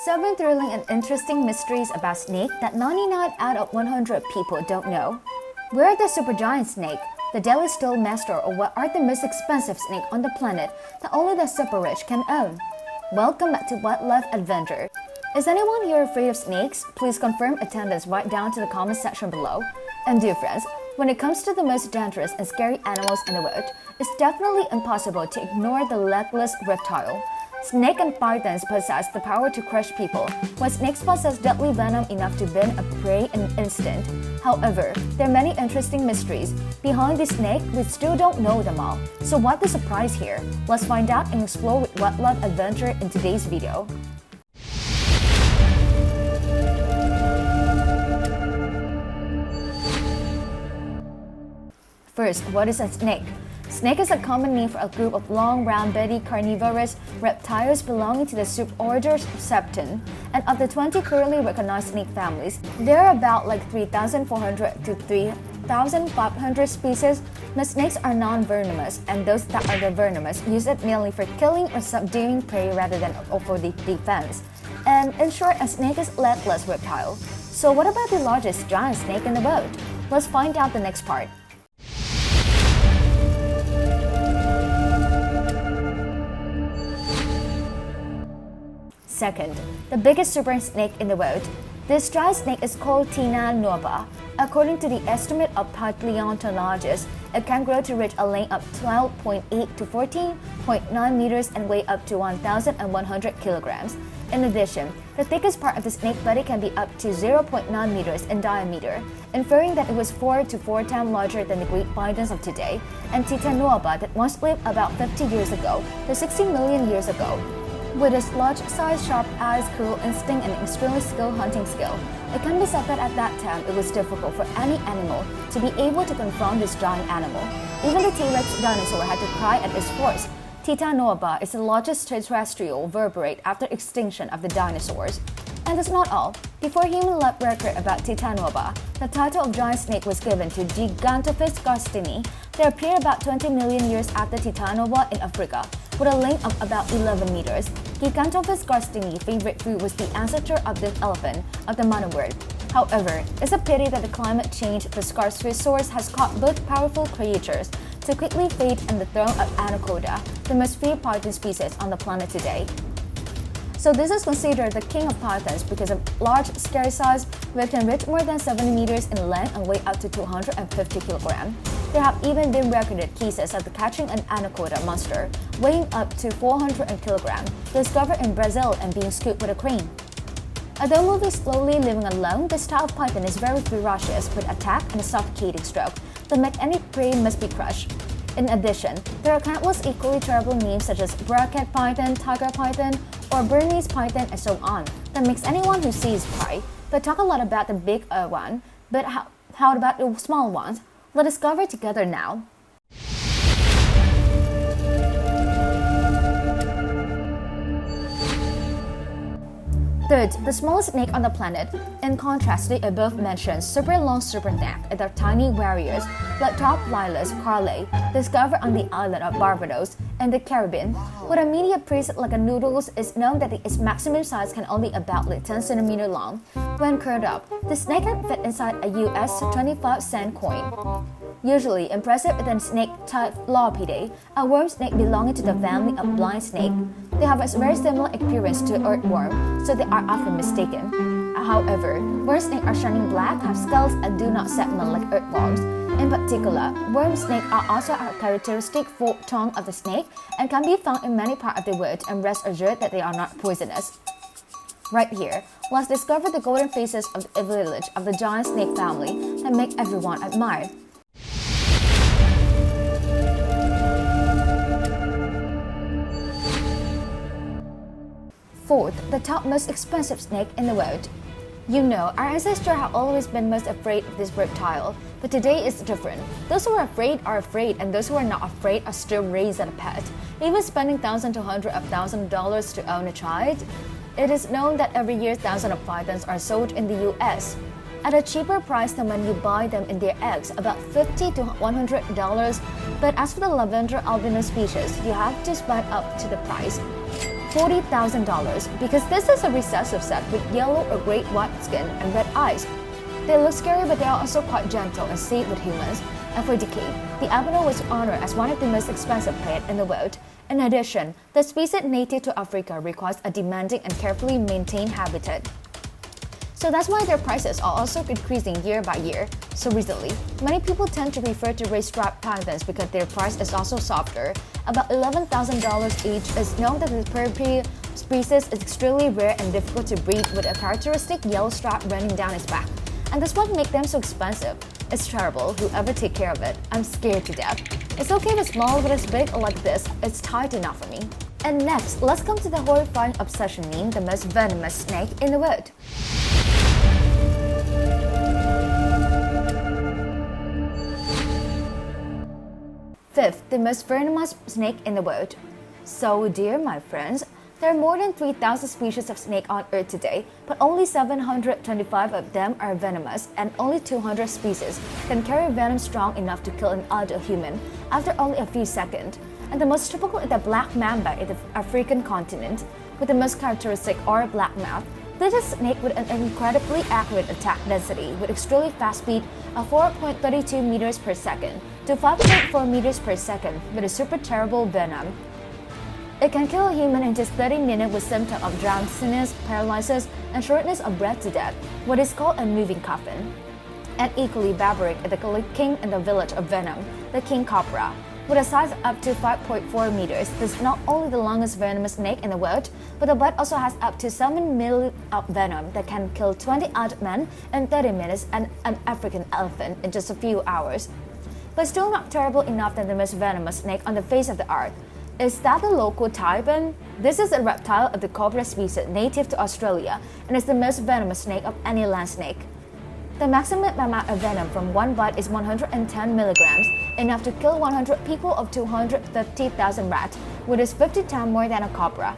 7 thrilling and interesting mysteries about snake that 99 out of 100 people don't know. Where are the supergiant snake, the deadly steel master, or what are the most expensive snake on the planet that only the super rich can own? Welcome back to Wildlife Adventure. Is anyone here afraid of snakes? Please confirm attendance right down to the comment section below. And dear friends, when it comes to the most dangerous and scary animals in the world, it's definitely impossible to ignore the legless reptile. Snake and pythons possess the power to crush people, while snakes possess deadly venom enough to bend a prey in an instant. However, there are many interesting mysteries behind the snake. We still don't know them all. So what's the surprise here? Let's find out and explore with Wildlife Adventure in today's video. First, what is a snake? Snake is a common name for a group of long, round-bodied carnivorous reptiles belonging to the suborder Septon. And of the 20 currently recognized snake families, there are about 3,400 to 3,500 species. The snakes are non-venomous, and those that are venomous use it mainly for killing or subduing prey rather than for defense. And in short, a snake is a legless reptile. So what about the largest giant snake in the world? Let's find out the next part. Second, the biggest super snake in the world. This giant snake is called Tina Noba. According to the estimate of paleontologists, it can grow to reach a length of 12.8 to 14.9 meters and weigh up to 1,100 kilograms. In addition, the thickest part of the snake body can be up to 0.9 meters in diameter, inferring that it was 4 to 4 times larger than the great pythons of today, and Titanoboa that once lived about 50 years ago to 60 million years ago. With its large size, sharp eyes, cruel instinct, and extremely skilled hunting skill, it can be said that at that time it was difficult for any animal to be able to confront this giant animal. Even the T-Rex dinosaur had to cry at its force. Titanoboa is the largest terrestrial vertebrate after extinction of the dinosaurs. And that's not all. Before human left record about Titanoboa, the title of giant snake was given to Gigantophis garstini. They appeared about 20 million years after Titanoboa in Africa, with a length of about 11 meters. Gigantophis garstini's favorite food was the ancestor of the elephant of the modern world. However, it's a pity that the climate change, the scarce resource, has caused both powerful creatures to quickly fade and the throne of anaconda, the most feared python species on the planet today. So this is considered the king of pythons because of large, scary size, which can reach more than 70 meters in length and weigh up to 250 kilograms. There have even been recorded cases of catching an anaconda monster weighing up to 400 kilograms, discovered in Brazil and being scooped with a crane. Although moving slowly, living alone, this style of python is very ferocious with attack and a suffocating stroke that make any prey must be crushed. In addition, there are countless equally terrible names such as bracket python, tiger python, or Burmese python, and so on, that makes anyone who sees cry. But talk a lot about the big one, but how about the small ones? Let's discover together now. Third, the smallest snake on the planet. In contrast to the above-mentioned super long super snake, and their tiny warriors, like top legless carlet, discovered on the island of Barbados in the Caribbean. With a medium piece like a noodles, it's known that its maximum size can only about 10 centimeters long. When curled up, the snake can fit inside a US 25-cent coin. Usually impressive than snake type Lorpidae, a worm snake belonging to the family of blind snake. They have a very similar appearance to earthworm, so they are often mistaken. However, worm snakes are shining black, have scales, and do not segment like earthworms. In particular, worm snakes are also a characteristic forked tongue of the snake and can be found in many parts of the world, and rest assured that they are not poisonous. Right here, let's discover the golden faces of the village of the giant snake family that make everyone admire. Fourth, the top most expensive snake in the world. You know, our ancestors have always been most afraid of this reptile, but today is different. Those who are afraid, and those who are not afraid are still raised as a pet, even spending thousands to hundreds of thousands of dollars to own a child. It is known that every year thousands of pythons are sold in the US at a cheaper price than when you buy them in their eggs, about $50 to $100. But as for the lavender albino species, you have to spend up to the price. $40,000 because this is a recessive set with yellow or great white skin and red eyes. They look scary, but they are also quite gentle and safe with humans. And for decades, the albino was honored as one of the most expensive pets in the world. In addition, the species native to Africa requires a demanding and carefully maintained habitat. So that's why their prices are also increasing year by year. So recently, many people tend to prefer to raise striped pythons because their price is also softer. About $11,000 each. Is known that the purple species is extremely rare and difficult to breed, with a characteristic yellow stripe running down its back. And that's what makes them so expensive. It's terrible, whoever take care of it. I'm scared to death. It's okay if it's small, but it's big like this, it's tight enough for me. And next, let's come to the horrifying obsession named the most venomous snake in the world. Fifth, the most venomous snake in the world. So, dear my friends, there are more than 3,000 species of snake on Earth today, but only 725 of them are venomous, and only 200 species can carry venom strong enough to kill an adult human after only a few seconds. And the most typical is the black mamba in the African continent, with the most characteristic or black mouth. This is a snake with an incredibly accurate attack density with extremely fast speed of 4.32 meters per second to 5.4 meters per second with a super terrible venom. It can kill a human in just 30 minutes with symptoms of drowsiness, paralysis, and shortness of breath to death, what is called a moving coffin. And equally barbaric is the king in the village of venom, the king cobra. With a size up to 5.4 meters, this is not only the longest venomous snake in the world, but the bite also has up to 7 million of venom that can kill 20 adult men in 30 minutes and an African elephant in just a few hours. But still not terrible enough than the most venomous snake on the face of the earth. Is that the local taipan? This is a reptile of the cobra species native to Australia and is the most venomous snake of any land snake. The maximum amount of venom from one bite is 110 milligrams, enough to kill 100 people of 250,000 rats, which is 50 times more than a cobra.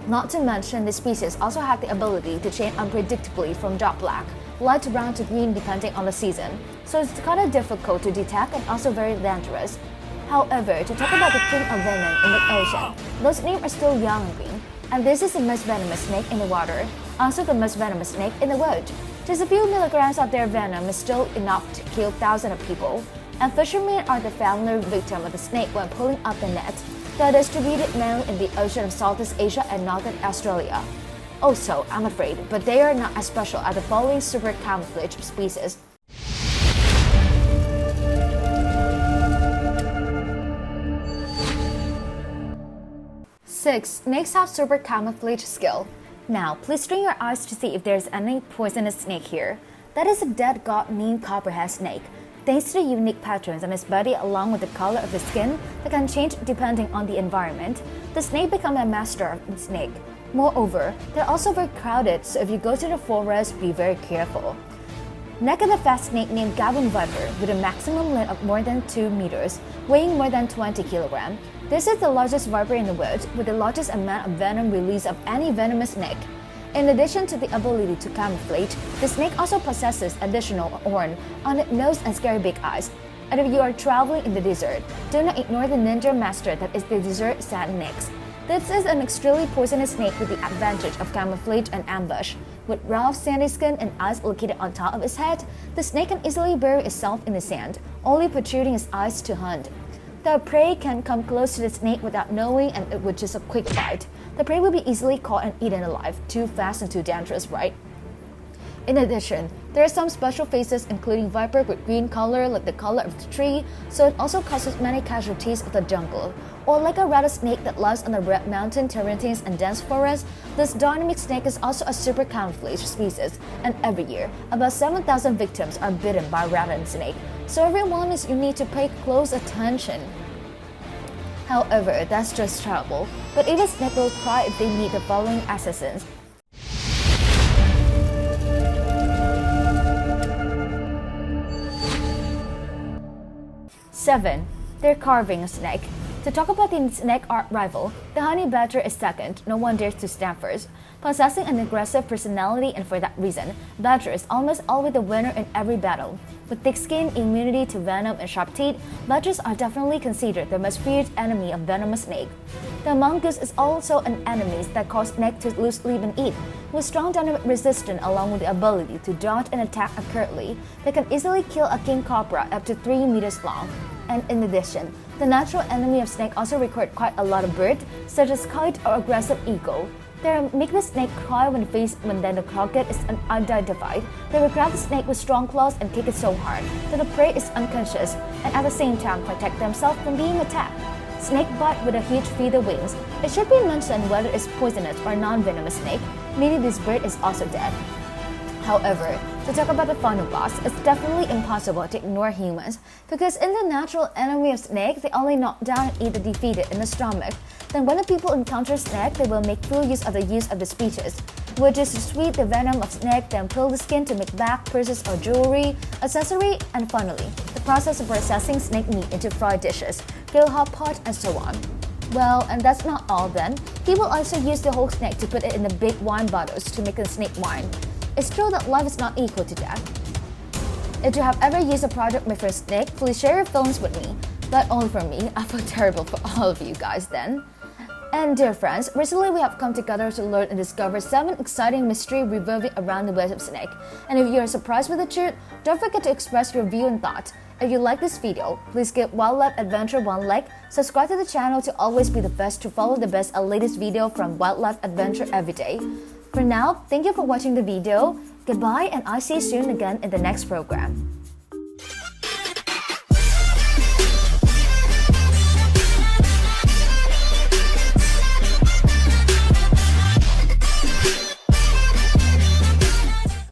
Not to mention, the species also have the ability to change unpredictably from dark black, light brown to green depending on the season, so it's kind of difficult to detect and also very dangerous. However, to talk about the king of venom in the ocean, those names are still young and green, and this is the most venomous snake in the water, also the most venomous snake in the world. Just a few milligrams of their venom is still enough to kill thousands of people, and fishermen are the family victim of the snake when pulling up the net that is distributed mainly in the ocean of Southeast Asia and Northern Australia. Also, I'm afraid, but they are not as special as the following super camouflage species. Six, snakes have super camouflage skill. Now, please strain your eyes to see if there's any poisonous snake here. That is a dead god named copperhead snake. Thanks to the unique patterns on its body along with the color of the skin that can change depending on the environment, the snake becomes a master of the snake. Moreover, they're also very crowded, so if you go to the forest, be very careful. Next is a fast snake named Gabon viper with a maximum length of more than 2 meters, weighing more than 20 kilograms. This is the largest viper in the world, with the largest amount of venom released of any venomous snake. In addition to the ability to camouflage, the snake also possesses additional horn on its nose and scary big eyes. And if you are traveling in the desert, do not ignore the ninja master that is the desert sand snakes. This is an extremely poisonous snake with the advantage of camouflage and ambush. With rough, sandy skin and eyes located on top of its head, the snake can easily bury itself in the sand, only protruding its eyes to hunt. The prey can come close to the snake without knowing, and with just a quick bite, the prey will be easily caught and eaten alive. Too fast and too dangerous, right? In addition, there are some special faces including viper with green color like the color of the tree, so it also causes many casualties of the jungle. Or like a rattlesnake that lives on the red mountain terrains and dense forests, this dynamic snake is also a super camouflage species, and every year, about 7,000 victims are bitten by a rattlesnake. So everyone you need to pay close attention. However, that's just terrible, but even snake will cry if they meet the following assassins. Seven, they're carving a snake. To talk about the snake art rival, the honey badger is second, no one dares to stand first. possessing an aggressive personality, and for that reason, badger is almost always the winner in every battle. With thick skin, immunity to venom, and sharp teeth, badgers are definitely considered the most feared enemy of venomous snake. The mongoose is also an enemy that causes snake to lose sleep and eat. With strong dynamic resistance along with the ability to dodge and attack accurately, they can easily kill a king cobra up to 3 meters long. And in addition, the natural enemy of snake also record quite a lot of birds, such as kite or aggressive eagle. They make the snake cry when faced when then the target is unidentified. They will grab the snake with strong claws and kick it so hard that the prey is unconscious and at the same time protect themselves from being attacked. Snake bite with a huge feather wings. It should be mentioned whether it's poisonous or non-venomous snake, meaning this bird is also dead. However, to talk about the final boss, it's definitely impossible to ignore humans because in the natural enemy of snake, they only knock down and eat the defeated in the stomach. Then when the people encounter snake, they will make full use of the species, which is to squeeze the venom of snake, then peel the skin to make bag, purses or jewelry, accessory, and finally, the process of processing snake meat into fried dishes, grill hot pot, and so on. Well, and that's not all then. People also use the whole snake to put it in the big wine bottles to make a snake wine. It's true that life is not equal to death. If you have ever used a product made from snake, please share your feelings with me. Not only for me, I feel terrible for all of you guys then. And dear friends, recently we have come together to learn and discover 7 exciting mysteries revolving around the web of snake. And if you are surprised with the truth, don't forget to express your view and thought. If you like this video, please give Wildlife Adventure one like, subscribe to the channel to always be the best to follow the best and latest video from Wildlife Adventure every day. For now, thank you for watching the video. Goodbye and I'll see you soon again in the next program.